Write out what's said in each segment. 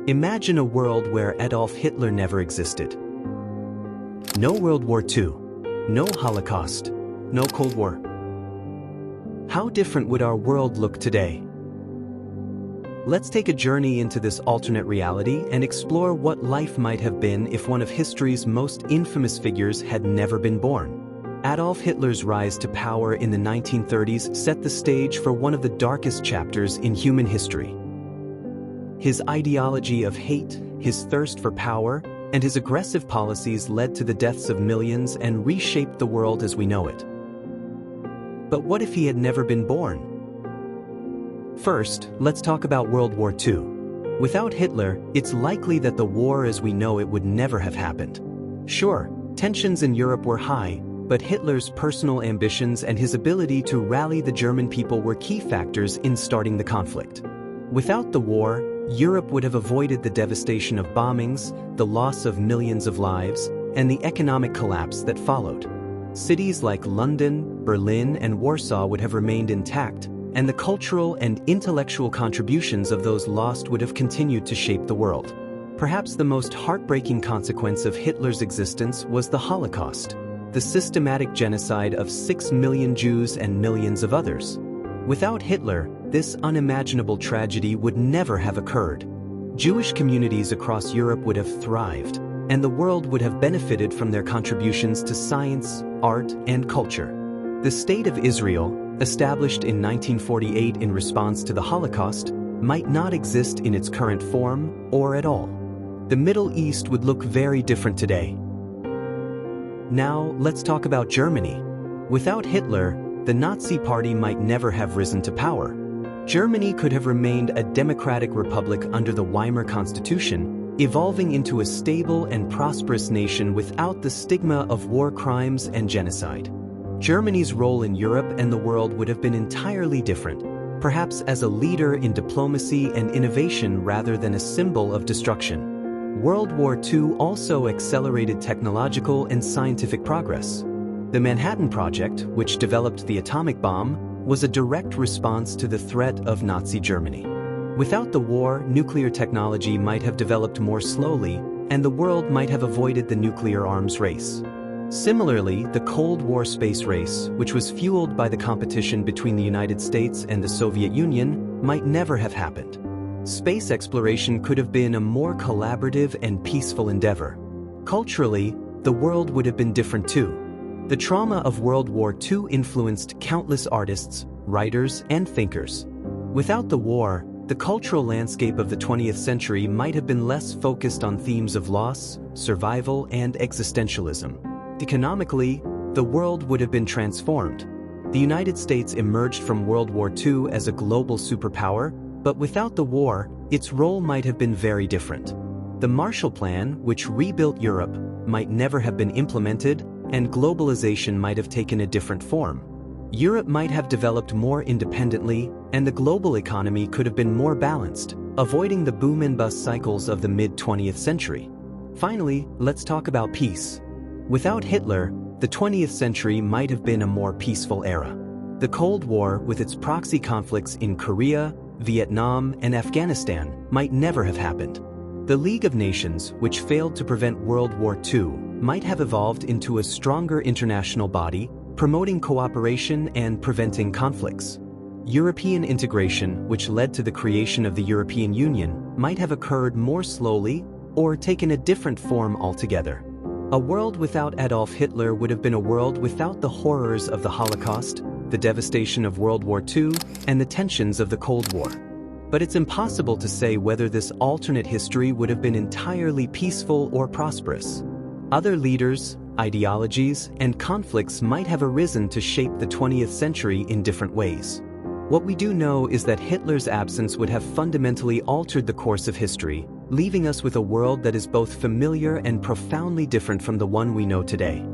Imagine a world where Adolf Hitler never existed. No World War II, no Holocaust, no Cold War. How different would our world look today? Let's take a journey into this alternate reality and explore what life might have been if one of history's most infamous figures had never been born. Adolf Hitler's rise to power in the 1930s set the stage for one of the darkest chapters in human history. His ideology of hate, his thirst for power, and his aggressive policies led to the deaths of millions and reshaped the world as we know it. But what if he had never been born? First, let's talk about World War II. Without Hitler, it's likely that the war as we know it would never have happened. Sure, tensions in Europe were high, but Hitler's personal ambitions and his ability to rally the German people were key factors in starting the conflict. Without the war, Europe would have avoided the devastation of bombings, the loss of millions of lives, and the economic collapse that followed. Cities like London, Berlin, and Warsaw would have remained intact, and the cultural and intellectual contributions of those lost would have continued to shape the world. Perhaps the most heartbreaking consequence of Hitler's existence was the Holocaust, the systematic genocide of 6 million Jews and millions of others. Without Hitler, this unimaginable tragedy would never have occurred. Jewish communities across Europe would have thrived, and the world would have benefited from their contributions to science, art, and culture. The State of Israel, established in 1948 in response to the Holocaust, might not exist in its current form or at all. The Middle East would look very different today. Now, let's talk about Germany. Without Hitler, the Nazi Party might never have risen to power. Germany could have remained a democratic republic under the Weimar Constitution, evolving into a stable and prosperous nation without the stigma of war crimes and genocide. Germany's role in Europe and the world would have been entirely different, perhaps as a leader in diplomacy and innovation rather than a symbol of destruction. World War II also accelerated technological and scientific progress. The Manhattan Project, which developed the atomic bomb, was a direct response to the threat of Nazi Germany. Without the war, nuclear technology might have developed more slowly, and the world might have avoided the nuclear arms race. Similarly, the Cold War space race, which was fueled by the competition between the United States and the Soviet Union, might never have happened. Space exploration could have been a more collaborative and peaceful endeavor. Culturally, the world would have been different too. The trauma of World War II influenced countless artists, writers, and thinkers. Without the war, the cultural landscape of the 20th century might have been less focused on themes of loss, survival, and existentialism. Economically, the world would have been transformed. The United States emerged from World War II as a global superpower, but without the war, its role might have been very different. The Marshall Plan, which rebuilt Europe, might never have been implemented, and globalization might have taken a different form. Europe might have developed more independently, and the global economy could have been more balanced, avoiding the boom and bust cycles of the mid-20th century. Finally, let's talk about peace. Without Hitler, the 20th century might have been a more peaceful era. The Cold War, with its proxy conflicts in Korea, Vietnam, and Afghanistan, might never have happened. The League of Nations, which failed to prevent World War II, might have evolved into a stronger international body, promoting cooperation and preventing conflicts. European integration, which led to the creation of the European Union, might have occurred more slowly or taken a different form altogether. A world without Adolf Hitler would have been a world without the horrors of the Holocaust, the devastation of World War II, and the tensions of the Cold War. But it's impossible to say whether this alternate history would have been entirely peaceful or prosperous. Other leaders, ideologies, and conflicts might have arisen to shape the 20th century in different ways. What we do know is that Hitler's absence would have fundamentally altered the course of history, leaving us with a world that is both familiar and profoundly different from the one we know today.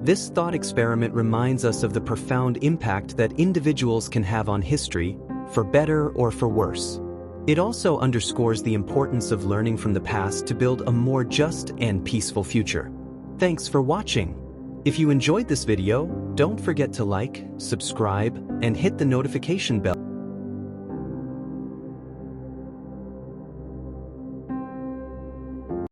This thought experiment reminds us of the profound impact that individuals can have on history, for better or for worse. It also underscores the importance of learning from the past to build a more just and peaceful future. Thanks for watching. If you enjoyed this video, don't forget to like, subscribe, and hit the notification bell.